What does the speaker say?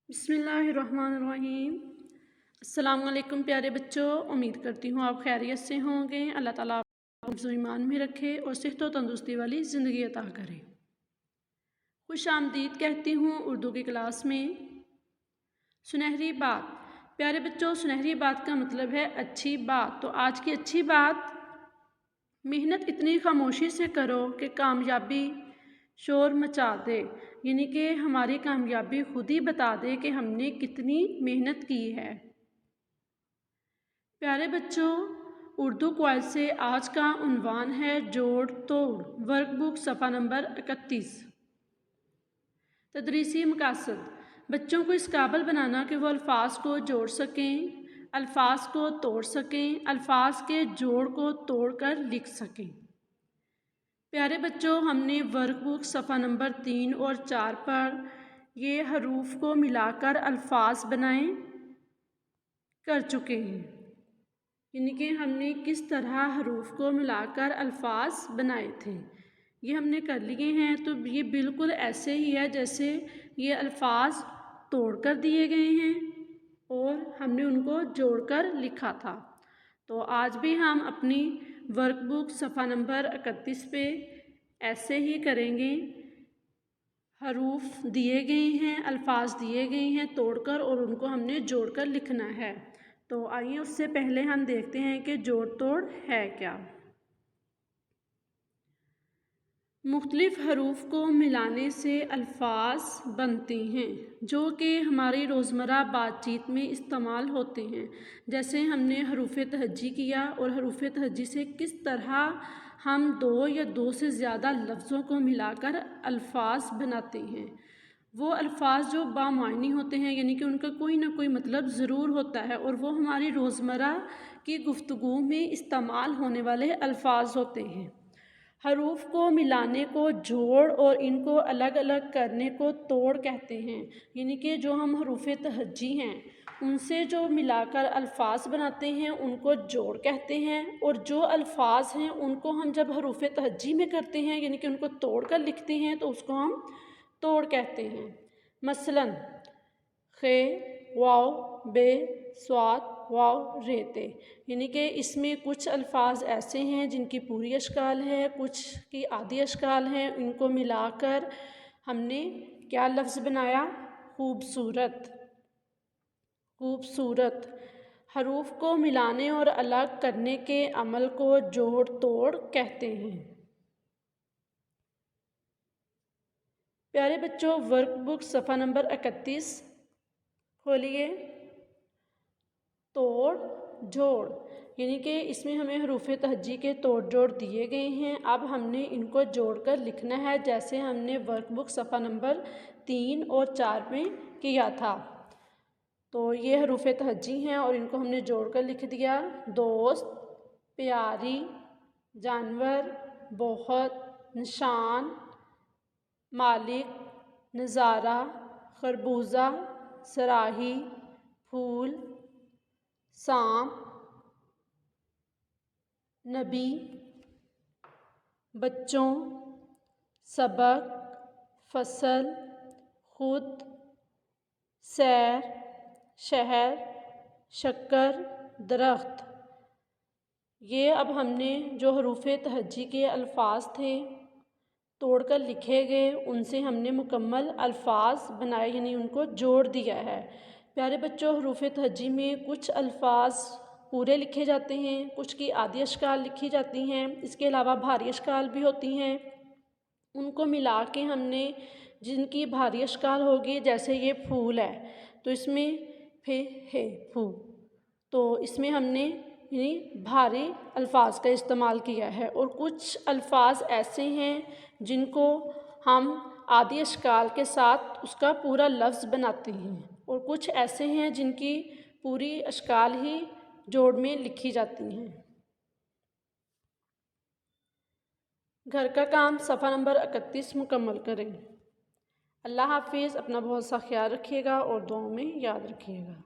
बिस्मिल्लाहिर्रहमानिर्रहीम। अस्सलाम वालेकुम प्यारे बच्चों, उम्मीद करती हूँ आप खैरियत से होंगे। अल्लाह ताला आपको हिफ्ज़ व ईमान में रखे और सेहत व तंदुरुस्ती वाली ज़िंदगी अता करे। खुश आमदीद कहती हूँ उर्दू की क्लास में। सुनहरी बात। प्यारे बच्चों, सुनहरी बात का मतलब है अच्छी बात। तो आज की अच्छी बात, मेहनत इतनी खामोशी से करो कि कामयाबी शोर मचा दे। यानी कि हमारी कामयाबी खुद ही बता दे कि हमने कितनी मेहनत की है। प्यारे बच्चों, उर्दू क्वाइज से आज का उन्वान है जोड़ तोड़। वर्कबुक सफ़ा नंबर 31। तदरीसी मकासद, बच्चों को इस काबिल बनाना कि वो अल्फाज को जोड़ सकें, अल्फाज को तोड़ सकें, अल्फाज के जोड़ को तोड़कर लिख सकें। प्यारे बच्चों, हमने वर्कबुक सफ़ा नंबर 3 और 4 पर ये हरूफ को मिलाकर अल्फाज बनाए कर चुके हैं। यानी कि हमने किस तरह हरूफ को मिलाकर अल्फाज बनाए थे, ये हमने कर लिए हैं। तो ये बिल्कुल ऐसे ही है जैसे ये अल्फाज तोड़कर दिए गए हैं और हमने उनको जोड़कर लिखा था। तो आज भी हम अपनी वर्कबुक सफ़ा नंबर 31 पे ऐसे ही करेंगे। हरूफ दिए गए हैं, अल्फाज दिए गए हैं तोड़कर, और उनको हमने जोड़कर लिखना है। तो आइए उससे पहले हम देखते हैं कि जोड़ तोड़ है क्या। मुख्तलिफ हरूफ को मिलाने से अल्फाज बनते हैं जो कि हमारी रोज़मर्रा बातचीत में इस्तेमाल होते हैं। जैसे हमने हरूफ तहज्जी किया और हरूफ तहज्जी से किस तरह हम दो या दो से ज़्यादा लफ्ज़ों को मिलाकर अल्फाज बनाते हैं। वो अल्फाज जो बामायनी होते हैं, यानी कि उनका कोई ना कोई मतलब ज़रूर होता है, और वो हमारी रोज़मर्रा की गुफ्तगू में इस्तेमाल होने वाले अल्फाज होते हैं। हरूफ को मिलाने को जोड़ और इनको अलग अलग करने को तोड़ कहते हैं। यानी कि जो हम हरूफ तहज्जी हैं उनसे जो मिलाकर अल्फाज बनाते हैं उनको जोड़ कहते हैं, और जो अल्फाज हैं उनको हम जब हरूफ तहज्जी में करते हैं यानी कि उनको तोड़ कर लिखते हैं तो उसको हम तोड़ कहते हैं। मसलन खे, वाव, बे, स्वाद, वाव, रेते। यानी कि इसमें कुछ अल्फाज ऐसे हैं जिनकी पूरी अश्काल है, कुछ की आधी अश्काल है। इनको मिलाकर हमने क्या लफ्ज़ बनाया? खूबसूरत। खूबसूरत। हरूफ को मिलाने और अलग करने के अमल को जोड़ तोड़ कहते हैं। प्यारे बच्चों, वर्कबुक सफ़ा नंबर 31 खोलिए। तोड़ जोड़, यानी कि इसमें हमें हरूफ तहज्जी के तोड़ जोड़ दिए गए हैं। अब हमने इनको जोड़कर लिखना है जैसे हमने वर्कबुक सफ़ा नंबर 3 और 4 में किया था। तो ये हरूफ तहज्जी हैं और इनको हमने जोड़कर लिख दिया। दोस्त, प्यारी, जानवर, बहुत, निशान, मालिक, नज़ारा, खरबूजा, सराही, फूल, सांप, नबी, बच्चों, सबक, फसल, खुद, सैर, शहर, शक्कर, दरख्त। ये अब हमने जो हरूफ तहज्जी के अल्फाज थे तोड़कर लिखे गए उनसे हमने मुकम्मल अल्फाज बनाए, यानी उनको जोड़ दिया है। प्यारे बच्चों, हरूफ तहज्जी में कुछ अल्फाज पूरे लिखे जाते हैं, कुछ की आधी अश्काल लिखी जाती हैं। इसके अलावा भारी अश्काल भी होती हैं। उनको मिला के हमने जिनकी भारी अश्काल होगी, जैसे ये फूल है तो इसमें फे है फू, तो इसमें हमने यानी भारी अल्फाज का इस्तेमाल किया है। और कुछ अल्फाज ऐसे हैं जिनको हम आधी अश्काल के साथ उसका पूरा लफ्ज़ बनाते हैं, और कुछ ऐसे हैं जिनकी पूरी अश्काल ही जोड़ में लिखी जाती हैं। घर का काम सफ़ा नंबर 31 मुकम्मल करें। अल्लाह हाफिज़। अपना बहुत सा ख्याल रखिएगा और दुआओं में याद रखिएगा।